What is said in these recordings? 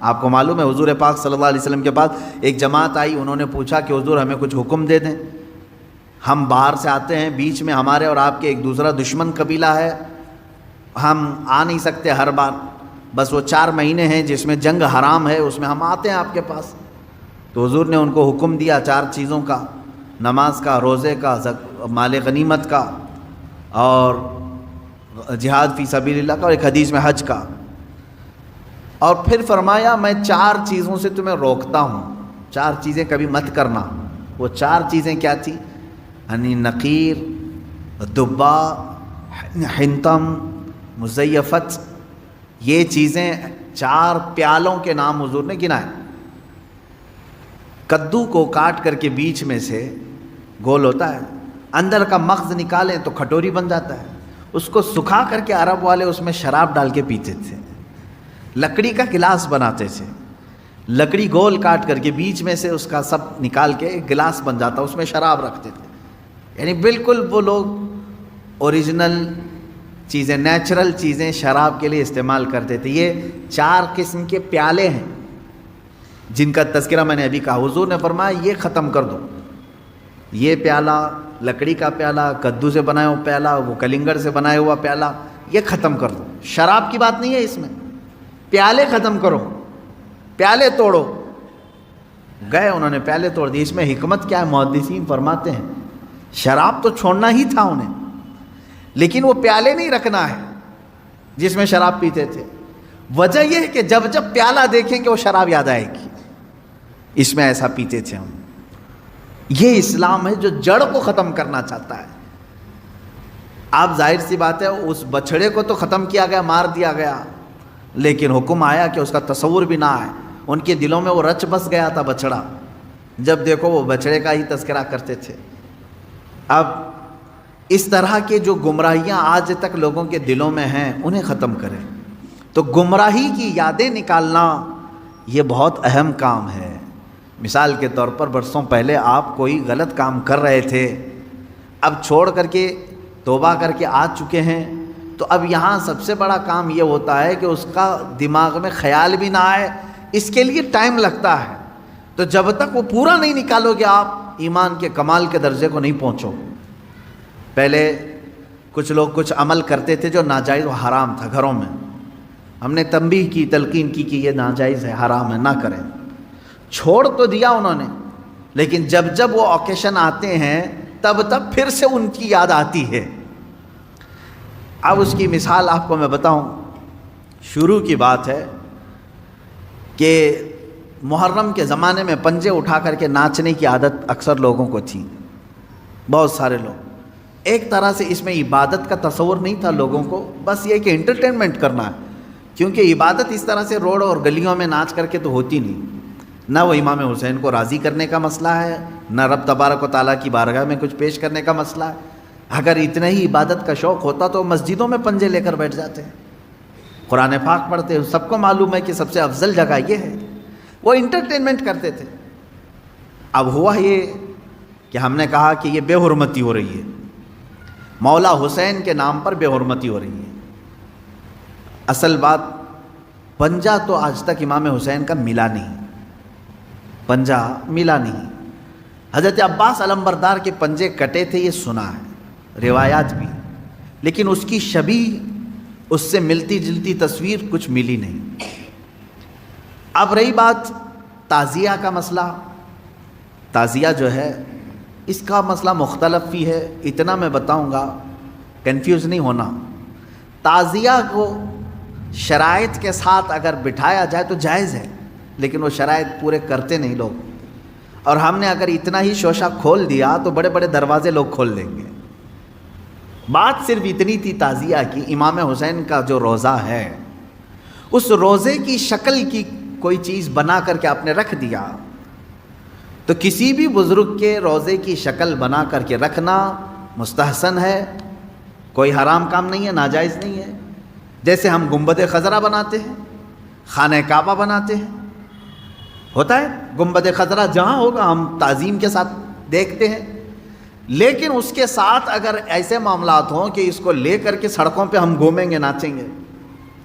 آپ کو معلوم ہے حضور پاک صلی اللہ علیہ وسلم کے پاس ایک جماعت آئی، انہوں نے پوچھا کہ حضور ہمیں کچھ حکم دے دیں، ہم باہر سے آتے ہیں، بیچ میں ہمارے اور آپ کے ایک دوسرا دشمن قبیلہ ہے، ہم آ نہیں سکتے ہر بار، بس وہ 4 مہینے ہیں جس میں جنگ حرام ہے، اس میں ہم آتے ہیں آپ کے پاس۔ تو حضور نے ان کو حکم دیا 4 چیزوں کا، نماز کا، روزے کا، مال غنیمت کا، اور جہاد فی سبیل اللہ کا، اور ایک حدیث میں حج کا۔ اور پھر فرمایا میں 4 چیزوں سے تمہیں روکتا ہوں، 4 چیزیں کبھی مت کرنا۔ وہ 4 چیزیں کیا تھیں؟ یعنی نقیر، دبا، حنتم، مزیفت، یہ چیزیں 4 پیالوں کے نام حضور نے گنائے۔ کدو کو کاٹ کر کے بیچ میں سے گول ہوتا ہے، اندر کا مغز نکالیں تو کھٹوری بن جاتا ہے، اس کو سکھا کر کے عرب والے اس میں شراب ڈال کے پیتے تھے۔ لکڑی کا گلاس بناتے تھے، لکڑی گول کاٹ کر کے بیچ میں سے اس کا سب نکال کے ایک گلاس بن جاتا، اس میں شراب رکھتے تھے۔ یعنی بالکل وہ لوگ اوریجنل چیزیں، نیچرل چیزیں شراب کے لیے استعمال کرتے تھے۔ یہ 4 قسم کے پیالے ہیں جن کا تذکرہ میں نے ابھی کہا۔ حضور نے فرمایا یہ ختم کر دو، یہ پیالہ، لکڑی کا پیالہ، کدو سے بنایا ہوا پیالہ، وہ کلنگڑ سے بنایا ہوا پیالہ، یہ ختم کر دو۔ شراب کی بات نہیں ہے اس میں، پیالے ختم کرو، پیالے توڑو۔ گئے انہوں نے پیالے توڑ دی۔ اس میں حکمت کیا ہے؟ محدثین فرماتے ہیں شراب تو چھوڑنا ہی تھا انہیں، لیکن وہ پیالے نہیں رکھنا ہے جس میں شراب پیتے تھے۔ وجہ یہ ہے کہ جب جب پیالہ دیکھیں کہ وہ شراب یاد آئے گی، اس میں ایسا پیتے تھے ہم۔ یہ اسلام ہے جو جڑ کو ختم کرنا چاہتا ہے۔ آپ ظاہر سی بات ہے اس بچھڑے کو تو ختم کیا گیا، مار دیا گیا، لیکن حکم آیا کہ اس کا تصور بھی نہ آئے۔ ان کے دلوں میں وہ رچ بس گیا تھا بچڑا، جب دیکھو وہ بچڑے کا ہی تذکرہ کرتے تھے۔ اب اس طرح کے جو گمراہیاں آج تک لوگوں کے دلوں میں ہیں انہیں ختم کریں۔ تو گمراہی کی یادیں نکالنا یہ بہت اہم کام ہے۔ مثال کے طور پر برسوں پہلے آپ کوئی غلط کام کر رہے تھے، اب چھوڑ کر کے توبہ کر کے آ چکے ہیں، تو اب یہاں سب سے بڑا کام یہ ہوتا ہے کہ اس کا دماغ میں خیال بھی نہ آئے، اس کے لیے ٹائم لگتا ہے۔ تو جب تک وہ پورا نہیں نکالو گے آپ ایمان کے کمال کے درجے کو نہیں پہنچو۔ پہلے کچھ لوگ کچھ عمل کرتے تھے جو ناجائز و حرام تھا گھروں میں، ہم نے تنبیہ کی، تلقین کی کہ یہ ناجائز ہے، حرام ہے، نہ کریں۔ چھوڑ تو دیا انہوں نے، لیکن جب جب وہ اوکیشن آتے ہیں تب تب پھر سے ان کی یاد آتی ہے۔ اب اس کی مثال آپ کو میں بتاؤں، شروع کی بات ہے کہ محرم کے زمانے میں پنجے اٹھا کر کے ناچنے کی عادت اکثر لوگوں کو تھی، بہت سارے لوگ۔ ایک طرح سے اس میں عبادت کا تصور نہیں تھا لوگوں کو، بس یہ کہ انٹرٹینمنٹ کرنا ہے، کیونکہ عبادت اس طرح سے روڈ اور گلیوں میں ناچ کر کے تو ہوتی نہیں۔ نہ وہ امام حسین کو راضی کرنے کا مسئلہ ہے، نہ رب تبارک و تعالیٰ کی بارگاہ میں کچھ پیش کرنے کا مسئلہ ہے۔ اگر اتنا ہی عبادت کا شوق ہوتا تو مسجدوں میں پنجے لے کر بیٹھ جاتے ہیں، قرآن پاک پڑھتے ہیں۔ سب کو معلوم ہے کہ سب سے افضل جگہ یہ ہے، وہ انٹرٹینمنٹ کرتے تھے۔ اب ہوا یہ کہ ہم نے کہا کہ یہ بے حرمتی ہو رہی ہے، مولا حسین کے نام پر بے حرمتی ہو رہی ہے۔ اصل بات پنجہ تو آج تک امام حسین کا ملا نہیں، پنجہ ملا نہیں۔ حضرت عباس علمبردار کے پنجے کٹے تھے یہ سنا ہے، روایات بھی، لیکن اس کی شبیہ، اس سے ملتی جلتی تصویر کچھ ملی نہیں۔ اب رہی بات تعزیہ کا مسئلہ، تعزیہ جو ہے اس کا مسئلہ مختلف بھی ہے، اتنا میں بتاؤں گا، کنفیوز نہیں ہونا۔ تعزیہ کو شرائط کے ساتھ اگر بٹھایا جائے تو جائز ہے، لیکن وہ شرائط پورے کرتے نہیں لوگ، اور ہم نے اگر اتنا ہی شوشہ کھول دیا تو بڑے بڑے دروازے لوگ کھول دیں گے۔ بات صرف اتنی تھی تعزیہ کی، امام حسین کا جو روزہ ہے اس روزے کی شکل کی کوئی چیز بنا کر کے آپ نے رکھ دیا، تو کسی بھی بزرگ کے روزے کی شکل بنا کر کے رکھنا مستحسن ہے، کوئی حرام کام نہیں ہے، ناجائز نہیں ہے۔ جیسے ہم گنبد خضرا بناتے ہیں، خانہ کعبہ بناتے ہیں، ہوتا ہے گنبد خضرا جہاں ہوگا ہم تعظیم کے ساتھ دیکھتے ہیں، لیکن اس کے ساتھ اگر ایسے معاملات ہوں کہ اس کو لے کر کے سڑکوں پہ ہم گھومیں گے، ناچیں گے،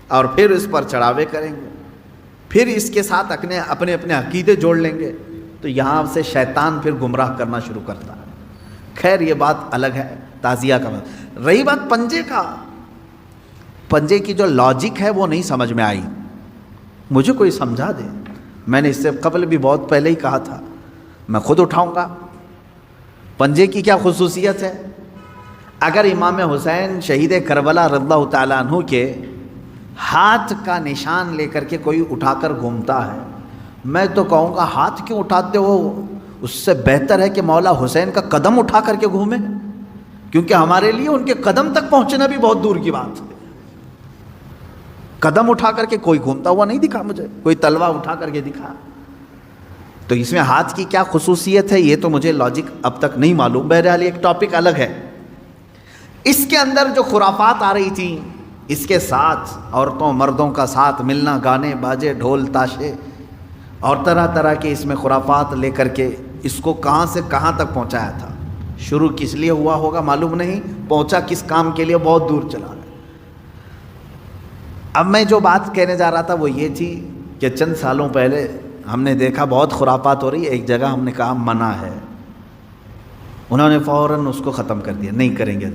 اور پھر اس پر چڑھاوے کریں گے، پھر اس کے ساتھ اپنے اپنے عقیدے جوڑ لیں گے، تو یہاں سے شیطان پھر گمراہ کرنا شروع کرتا ہے۔ خیر یہ بات الگ ہے، تعزیہ کا مطلب۔ رہی بات پنجے کا، پنجے کی جو لاجک ہے وہ نہیں سمجھ میں آئی، مجھے کوئی سمجھا دے۔ میں نے اس سے قبل بھی بہت پہلے ہی کہا تھا، میں خود اٹھاؤں گا۔ پنجے کی کیا خصوصیت ہے؟ اگر امام حسین شہید کربلا رضی اللہ تعالیٰ عنہ کے ہاتھ کا نشان لے کر کے کوئی اٹھا کر گھومتا ہے، میں تو کہوں گا ہاتھ کیوں اٹھاتے ہو؟ اس سے بہتر ہے کہ مولا حسین کا قدم اٹھا کر کے گھومیں، کیونکہ ہمارے لیے ان کے قدم تک پہنچنا بھی بہت دور کی بات ہے۔ قدم اٹھا کر کے کوئی گھومتا ہوا نہیں دکھا مجھے، کوئی تلوار اٹھا کر کے دکھا۔ تو اس میں ہاتھ کی کیا خصوصیت ہے یہ تو مجھے لاجک اب تک نہیں معلوم، بہرحال ایک ٹاپک الگ ہے۔ اس کے اندر جو خرافات آ رہی تھیں، اس کے ساتھ عورتوں مردوں کا ساتھ ملنا، گانے باجے ڈھول تاشے اور طرح طرح کے اس میں خرافات لے کر کے اس کو کہاں سے کہاں تک پہنچایا تھا۔ شروع کس لیے ہوا ہوگا معلوم نہیں، پہنچا کس کام کے لیے بہت دور چلا گیا۔ اب میں جو بات کہنے جا رہا تھا وہ یہ تھی کہ چند سالوں پہلے ہم نے دیکھا بہت خرافات ہو رہی ہے، ایک جگہ ہم نے کہا منع ہے، انہوں نے فوراً اس کو ختم کر دیا، نہیں کریں گے۔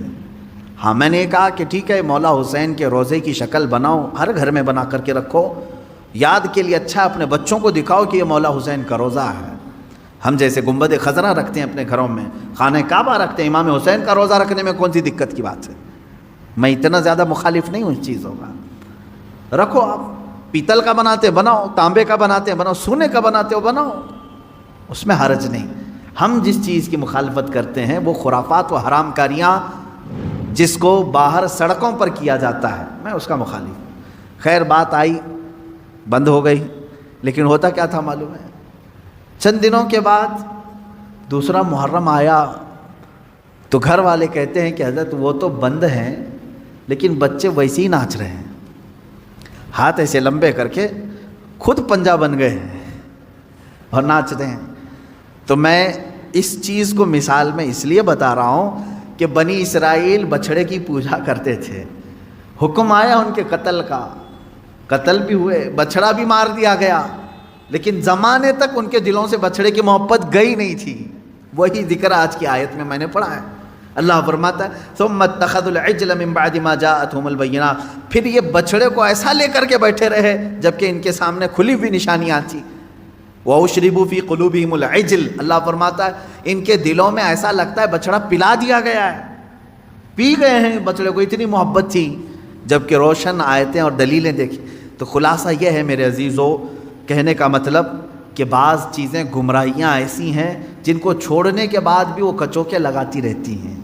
ہاں میں نے کہا کہ ٹھیک ہے، مولا حسین کے روزے کی شکل بناؤ، ہر گھر میں بنا کر کے رکھو، یاد کے لیے اچھا اپنے بچوں کو دکھاؤ کہ یہ مولا حسین کا روزہ ہے۔ ہم جیسے گنبد خضرا رکھتے ہیں اپنے گھروں میں، خانہ کعبہ رکھتے ہیں، امام حسین کا روزہ رکھنے میں کون سی دقت کی بات ہے؟ میں اتنا زیادہ مخالف نہیں ہوں اس چیزوں کا، رکھو آپ، پیتل کا بناتے بناؤ، تانبے کا بناتے بناؤ، سونے کا بناتے ہو بناؤ، اس میں حرج نہیں۔ ہم جس چیز کی مخالفت کرتے ہیں وہ خرافات و حرام کاریاں جس کو باہر سڑکوں پر کیا جاتا ہے، میں اس کا مخالف ہوں۔ خیر بات آئی، بند ہو گئی، لیکن ہوتا کیا تھا معلوم ہے؟ چند دنوں کے بعد دوسرا محرم آیا تو گھر والے کہتے ہیں کہ حضرت وہ تو بند ہیں لیکن بچے ویسے ہی ناچ رہے ہیں، ہاتھ ایسے لمبے کر کے خود پنجہ بن گئے ہیں اور ناچ رہے ہیں۔ تو میں اس چیز کو مثال میں اس لیے بتا رہا ہوں کہ بنی اسرائیل بچھڑے کی پوجا کرتے تھے، حکم آیا ان کے قتل کا، قتل بھی ہوئے، بچھڑا بھی مار دیا گیا، لیکن زمانے تک ان کے دلوں سے بچھڑے کی محبت گئی نہیں تھی۔ وہی ذکر آج کی آیت میں نے پڑھا ہے، اللہ فرماتا ہے ثم اتخذوا العجل من بعد ما جاءتهم البینات، پھر یہ بچھڑے کو ایسا لے کر کے بیٹھے رہے جبکہ ان کے سامنے کھلی ہوئی نشانیاں تھیں۔ وَأُشْرِبُوا فِي قُلُوبِهِمُ الْعِجْلَ، اللہ فرماتا ہے ان کے دلوں میں ایسا لگتا ہے بچڑا پلا دیا گیا ہے، پی گئے ہیں، بچڑے کو اتنی محبت تھی، جبکہ روشن آیتیں اور دلیلیں دیکھی۔ تو خلاصہ یہ ہے میرے عزیزو، کہنے کا مطلب کہ بعض چیزیں گمراہیاں ایسی ہیں جن کو چھوڑنے کے بعد بھی وہ کچوکے لگاتی رہتی ہیں،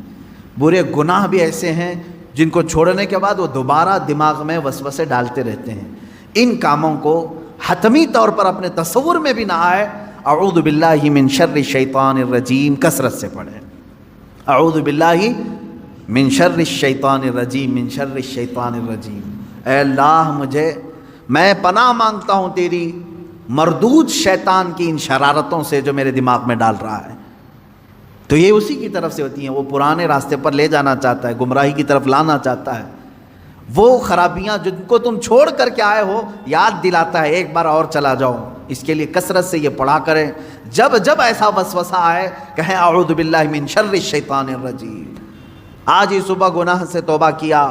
برے گناہ بھی ایسے ہیں جن کو چھوڑنے کے بعد وہ دوبارہ دماغ میں وسوسے ڈالتے رہتے ہیں۔ ان کاموں کو حتمی طور پر اپنے تصور میں بھی نہ آئے۔ اعوذ باللہ من شر الشیطان الرجیم کثرت سے پڑھیں، اعوذ باللہ من شر الشیطان الرجیم، من شر الشیطان الرجیم۔ اے اللہ میں پناہ مانگتا ہوں تیری مردود شیطان کی ان شرارتوں سے جو میرے دماغ میں ڈال رہا ہے۔ تو یہ اسی کی طرف سے ہوتی ہیں، وہ پرانے راستے پر لے جانا چاہتا ہے، گمراہی کی طرف لانا چاہتا ہے۔ وہ خرابیاں جن کو تم چھوڑ کر کے آئے ہو یاد دلاتا ہے ایک بار اور چلا جاؤ۔ اس کے لیے کثرت سے یہ پڑھا کریں، جب جب ایسا وسوسہ آئے کہیں اعوذ باللہ من شر الشیطان الرجیم۔ آج ہی صبح گناہ سے توبہ کیا،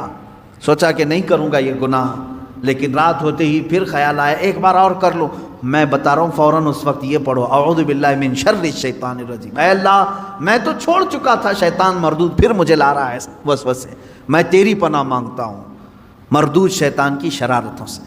سوچا کہ نہیں کروں گا یہ گناہ، لیکن رات ہوتے ہی پھر خیال آیا ایک بار اور کر لوں، میں بتا رہا ہوں فوراً اس وقت یہ پڑھو اعوذ باللہ من شر الشیطان الرجیم۔ اے اللہ میں تو چھوڑ چکا تھا شیطان مردود، پھر مجھے لا رہا ہے وسوسے، میں تیری پناہ مانگتا ہوں مردود شیطان کی شرارتوں سے۔